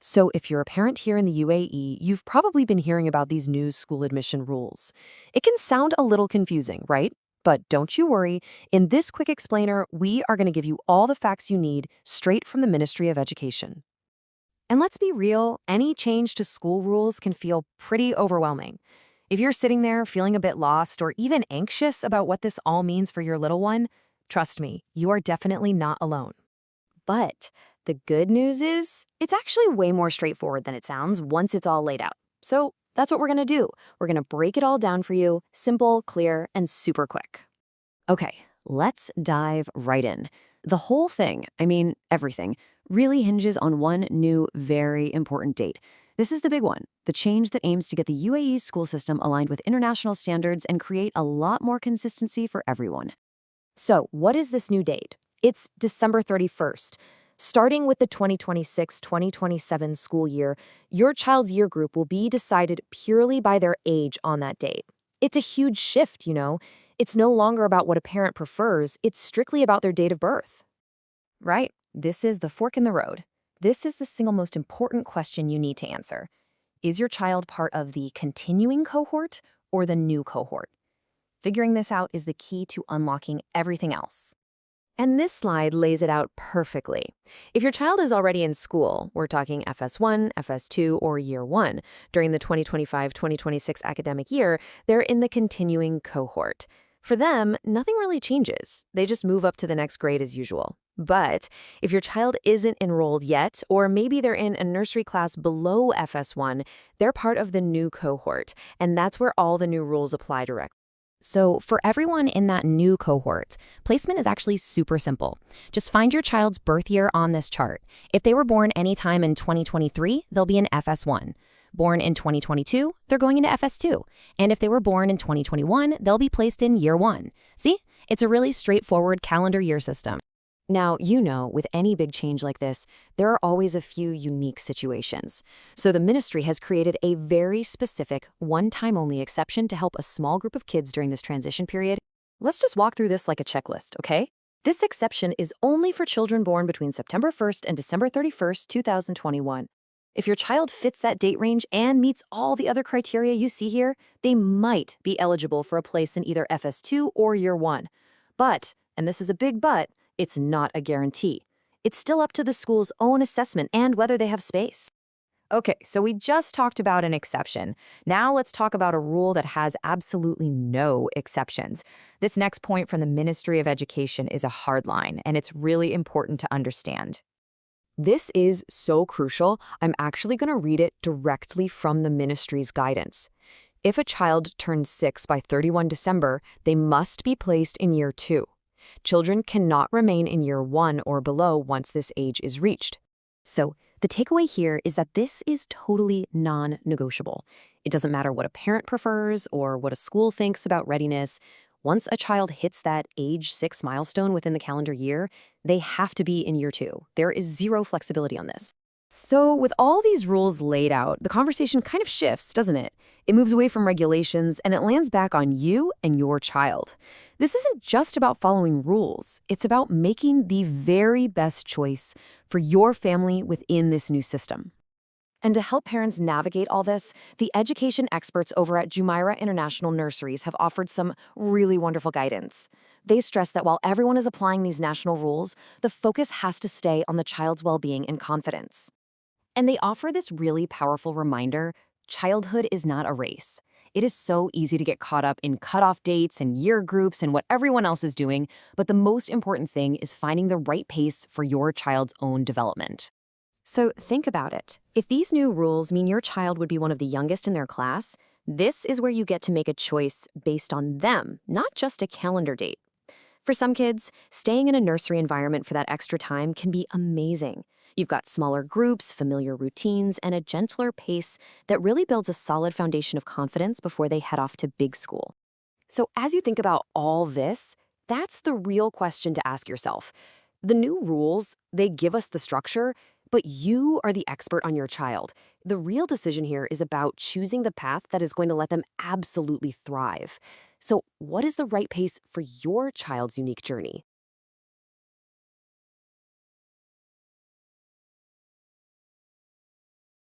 So, if you're a parent here in the UAE, you've probably been hearing about these new school admission rules. It can sound a little confusing, right? But don't you worry. In this quick explainer, we are going to give you all the facts you need straight from the Ministry of Education. And let's be real, any change to school rules can feel pretty overwhelming. If you're sitting there feeling a bit lost or even anxious about what this all means for your little one, trust me, you are definitely not alone. But the good news is, it's actually way more straightforward than it sounds once it's all laid out. So that's what we're going to do. We're going to break it all down for you, simple, clear, and super quick. Okay, let's dive right in. The whole thing, everything, really hinges on one new, very important date. This is the big one, the change that aims to get the UAE school system aligned with international standards and create a lot more consistency for everyone. So, what is this new date? It's December 31st. Starting with the 2026-2027 school year, your child's year group will be decided purely by their age on that date. It's a huge shift, you know. It's no longer about what a parent prefers, it's strictly about their date of birth. Right, this is the fork in the road. This is the single most important question you need to answer. Is your child part of the continuing cohort or the new cohort? Figuring this out is the key to unlocking everything else. And this slide lays it out perfectly. If your child is already in school, we're talking FS1, FS2, or Year 1, during the 2025-2026 academic year, they're in the continuing cohort. For them, nothing really changes. They just move up to the next grade as usual. But if your child isn't enrolled yet, or maybe they're in a nursery class below FS1, they're part of the new cohort, and that's where all the new rules apply directly. So for everyone in that new cohort, placement is actually super simple. Just find your child's birth year on this chart. If they were born anytime in 2023, they'll be in FS1. Born in 2022, they're going into FS2. And if they were born in 2021, they'll be placed in Year 1. See? It's a really straightforward calendar year system. Now, with any big change like this, there are always a few unique situations. So the ministry has created a very specific, one-time-only exception to help a small group of kids during this transition period. Let's just walk through this like a checklist, okay? This exception is only for children born between September 1st and December 31st, 2021. If your child fits that date range and meets all the other criteria you see here, they might be eligible for a place in either FS2 or Year 1. But, and this is a big but, it's not a guarantee. It's still up to the school's own assessment and whether they have space. Okay, so we just talked about an exception. Now let's talk about a rule that has absolutely no exceptions. This next point from the Ministry of Education is a hard line, and it's really important to understand. This is so crucial, I'm actually going to read it directly from the ministry's guidance. If a child turns 6 by 31 December, they must be placed in Year 2. Children cannot remain in Year 1 or below once this age is reached. So, the takeaway here is that this is totally non-negotiable. It doesn't matter what a parent prefers or what a school thinks about readiness. Once a child hits that age 6 milestone within the calendar year, they have to be in Year 2. There is zero flexibility on this. So with all these rules laid out, the conversation kind of shifts, doesn't it? It moves away from regulations and it lands back on you and your child. This isn't just about following rules. It's about making the very best choice for your family within this new system. And to help parents navigate all this, the education experts over at Jumeirah International Nurseries have offered some really wonderful guidance. They stress that while everyone is applying these national rules, the focus has to stay on the child's well-being and confidence. And they offer this really powerful reminder: childhood is not a race. It is so easy to get caught up in cutoff dates and year groups and what everyone else is doing, but the most important thing is finding the right pace for your child's own development. So think about it. If these new rules mean your child would be one of the youngest in their class, this is where you get to make a choice based on them, not just a calendar date. For some kids, staying in a nursery environment for that extra time can be amazing. You've got smaller groups, familiar routines, and a gentler pace that really builds a solid foundation of confidence before they head off to big school. So as you think about all this, that's the real question to ask yourself. The new rules, they give us the structure, but you are the expert on your child. The real decision here is about choosing the path that is going to let them absolutely thrive. So what is the right pace for your child's unique journey?